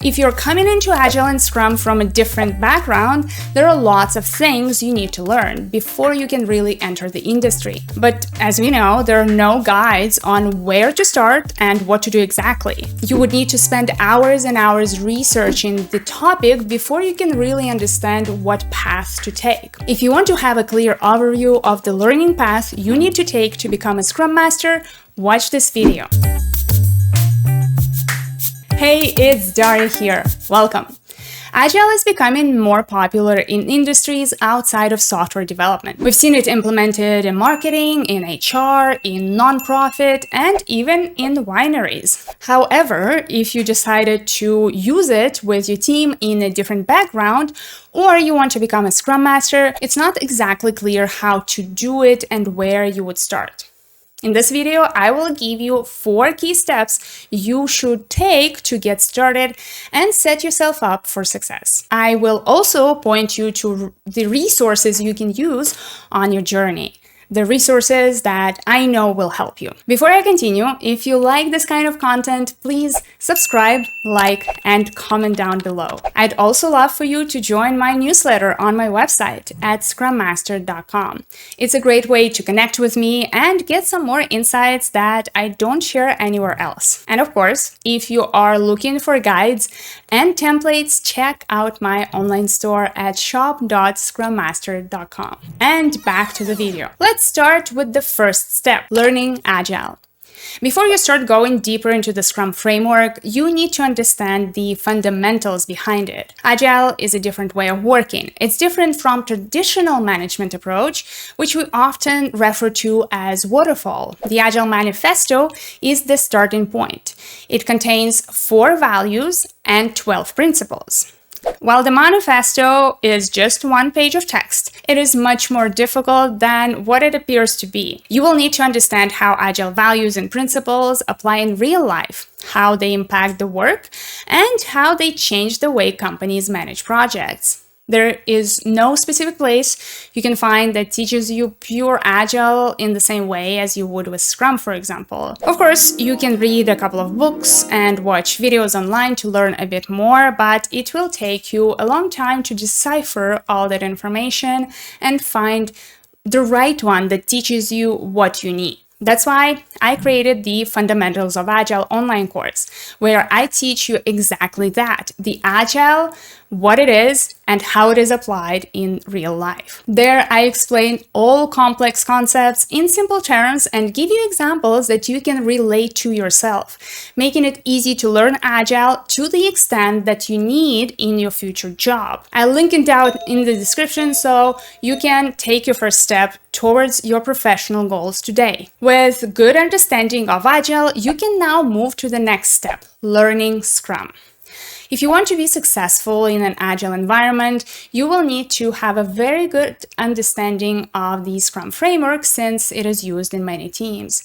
If you're coming into Agile and Scrum from a different background, there are lots of things you need to learn before you can really enter the industry. But as we know, there are no guides on where to start and what to do exactly. You would need to spend hours and hours researching the topic before you can really understand what path to take. If you want to have a clear overview of the learning path you need to take to become a Scrum Master, watch this video. Hey, it's Daria here. Welcome. Agile is becoming more popular in industries outside of software development. We've seen it implemented in marketing, in HR, in nonprofit, and even in wineries. However, if you decided to use it with your team in a different background, or you want to become a Scrum Master, it's not exactly clear how to do it and where you would start. In this video, I will give you 4 key steps you should take to get started and set yourself up for success. I will also point you to the resources you can use on your journey, the resources that I know will help you. Before I continue, if you like this kind of content, please subscribe, like, and comment down below. I'd also love for you to join my newsletter on my website at scrummaster.com. It's a great way to connect with me and get some more insights that I don't share anywhere else. And of course, if you are looking for guides and templates, check out my online store at shop.scrummaster.com. And back to the video. Let's start with the first step, learning Agile. Before you start going deeper into the Scrum framework, you need to understand the fundamentals behind it. Agile is a different way of working. It's different from traditional management approach, which we often refer to as waterfall. The Agile Manifesto is the starting point. It contains 4 values and 12 principles. While the manifesto is just 1 page of text, it is much more difficult than what it appears to be. You will need to understand how Agile values and principles apply in real life, how they impact the work, and how they change the way companies manage projects. There is no specific place you can find that teaches you pure Agile in the same way as you would with Scrum, for example. Of course, you can read a couple of books and watch videos online to learn a bit more, but it will take you a long time to decipher all that information and find the right one that teaches you what you need. That's why I created the Fundamentals of Agile online course, where I teach you exactly that, the Agile, what it is, and how it is applied in real life. There, I explain all complex concepts in simple terms and give you examples that you can relate to yourself, making it easy to learn Agile to the extent that you need in your future job. I'll link it down in the description so you can take your first step towards your professional goals today. With good understanding of Agile, you can now move to the next step, learning Scrum. If you want to be successful in an Agile environment, you will need to have a very good understanding of the Scrum framework since it is used in many teams.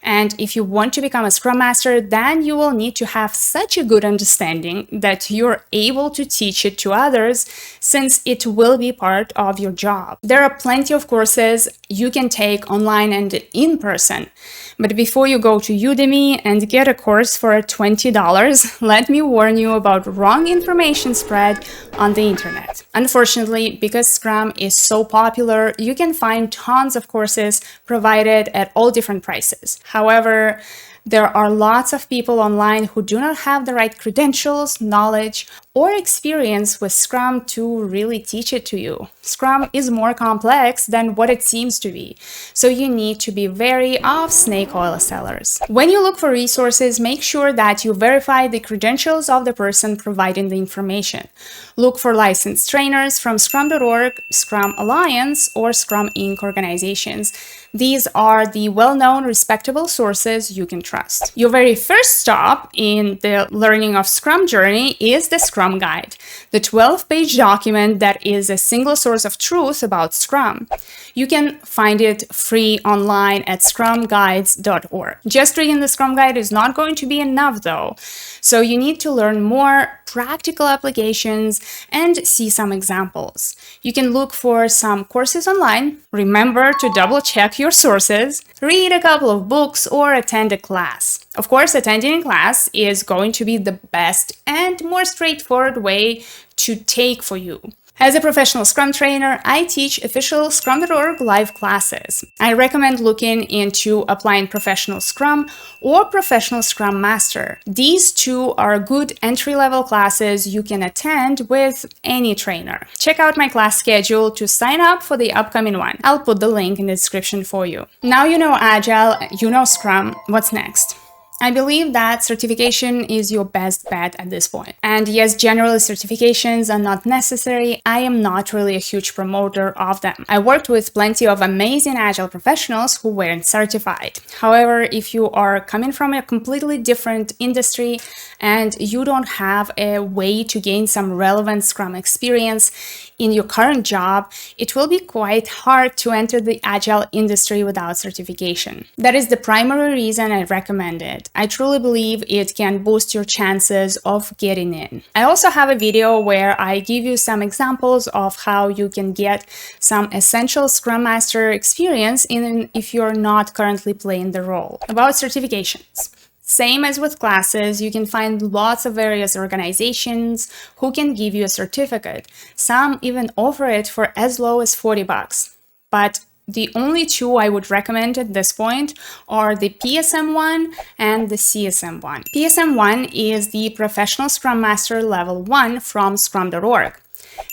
And if you want to become a Scrum Master, then you will need to have such a good understanding that you're able to teach it to others since it will be part of your job. There are plenty of courses you can take online and in person. But before you go to Udemy and get a course for $20, let me warn you about wrong information spread on the internet. Unfortunately, because Scrum is so popular, you can find tons of courses provided at all different prices. However, there are lots of people online who do not have the right credentials, knowledge, or experience with Scrum to really teach it to you. Scrum is more complex than what it seems to be, so you need to be wary of snake oil sellers. When you look for resources, make sure that you verify the credentials of the person providing the information. Look for licensed trainers from Scrum.org, Scrum Alliance, or Scrum Inc. organizations. These are the well-known, respectable sources you can trust. Your very first stop in the learning of Scrum journey is the Scrum Guide, the 12-page document that is a single source of truth about Scrum. You can find it free online at scrumguides.org. Just reading the Scrum Guide is not going to be enough, though. So you need to learn more practical applications and see some examples. You can look for some courses online, remember to double check your sources, read a couple of books, or attend a class. Of course, attending a class is going to be the best and more straightforward way to take for you. As a professional Scrum trainer, I teach official Scrum.org live classes. I recommend looking into applying Professional Scrum or Professional Scrum Master. These two are good entry-level classes you can attend with any trainer. Check out my class schedule to sign up for the upcoming one. I'll put the link in the description for you. Now you know Agile, you know Scrum. What's next? I believe that certification is your best bet at this point. And yes, generally certifications are not necessary. I am not really a huge promoter of them. I worked with plenty of amazing Agile professionals who weren't certified. However, if you are coming from a completely different industry and you don't have a way to gain some relevant Scrum experience in your current job, it will be quite hard to enter the Agile industry without certification. That is the primary reason I recommend it. I truly believe it can boost your chances of getting in. I also have a video where I give you some examples of how you can get some essential Scrum Master experience even if you're not currently playing the role. About certifications. Same as with classes, you can find lots of various organizations who can give you a certificate. Some even offer it for as low as $40. But the only two I would recommend at this point are the PSM1 and the CSM1. PSM1 is the Professional Scrum Master Level 1 from Scrum.org.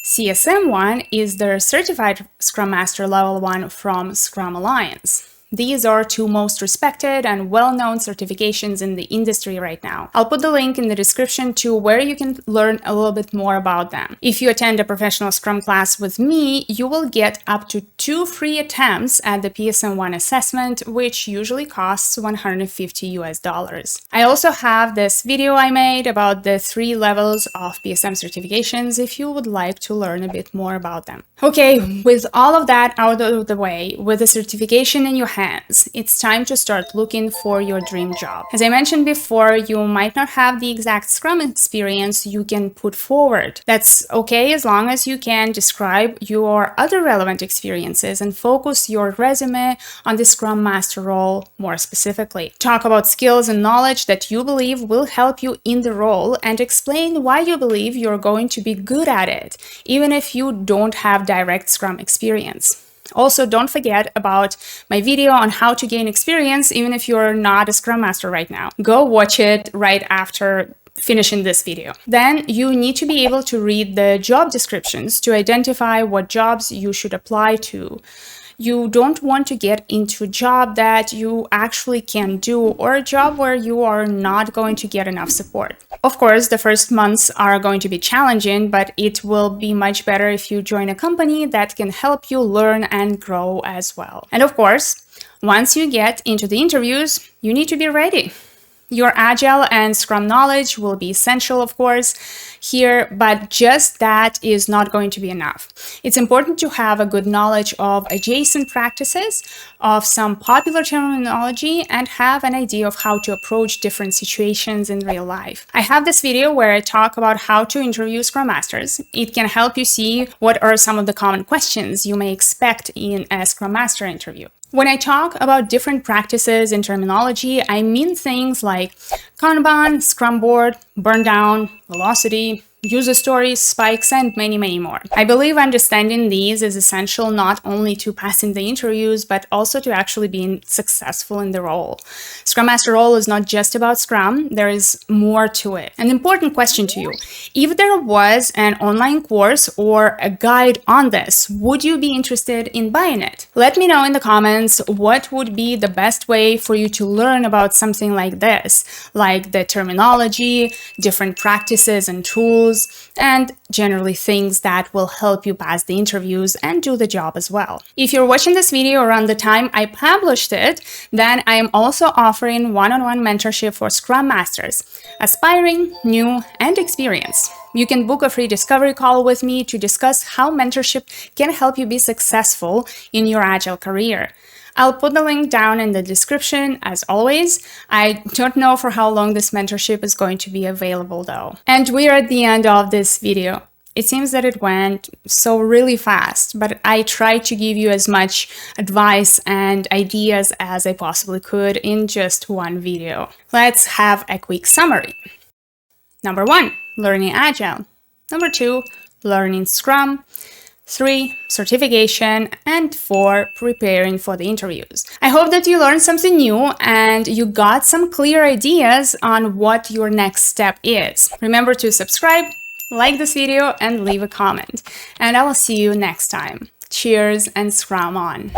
CSM1 is the Certified Scrum Master Level 1 from Scrum Alliance. These are two most respected and well-known certifications in the industry right now. I'll put the link in the description to where you can learn a little bit more about them. If you attend a professional Scrum class with me, you will get up to 2 free attempts at the PSM1 assessment, which usually costs $150 US. I also have this video I made about the 3 levels of PSM certifications if you would like to learn a bit more about them. Okay, with all of that out of the way, with the certification in your hands, it's time to start looking for your dream job. As I mentioned before, you might not have the exact Scrum experience you can put forward. That's okay as long as you can describe your other relevant experiences and focus your resume on the Scrum Master role more specifically. Talk about skills and knowledge that you believe will help you in the role and explain why you believe you're going to be good at it, even if you don't have direct Scrum experience. Also, don't forget about my video on how to gain experience even if you're not a Scrum Master right now. Go watch it right after finishing this video. Then you need to be able to read the job descriptions to identify what jobs you should apply to. You don't want to get into a job that you actually can do or a job where you are not going to get enough support. Of course, the first months are going to be challenging, but it will be much better if you join a company that can help you learn and grow as well. And of course, once you get into the interviews, you need to be ready. Your Agile and Scrum knowledge will be essential, of course, here, but just that is not going to be enough. It's important to have a good knowledge of adjacent practices, of some popular terminology, and have an idea of how to approach different situations in real life. I have this video where I talk about how to interview Scrum Masters. It can help you see what are some of the common questions you may expect in a Scrum Master interview. When I talk about different practices and terminology, I mean things like Kanban, Scrum Board, Burn Down, Velocity, user stories, spikes, and many more. I believe understanding these is essential not only to passing the interviews, but also to actually being successful in the role. Scrum Master role is not just about Scrum, there is more to it. An important question to you: if there was an online course or a guide on this, would you be interested in buying it? Let me know in the comments what would be the best way for you to learn about something like this, like the terminology, different practices and tools, and generally things that will help you pass the interviews and do the job as well. If you're watching this video around the time I published it, then I am also offering one-on-one mentorship for Scrum Masters, aspiring, new, and experienced. You can book a free discovery call with me to discuss how mentorship can help you be successful in your Agile career. I'll put the link down in the description as always. I don't know for how long this mentorship is going to be available though. And we're at the end of this video. It seems that it went so really fast, but I tried to give you as much advice and ideas as I possibly could in just one video. Let's have a quick summary. Number 1, learning Agile. Number 2, learning Scrum. 3, certification, and 4, preparing for the interviews. I hope that you learned something new and you got some clear ideas on what your next step is. Remember to subscribe, like this video, and leave a comment. And I will see you next time. Cheers and Scrum on!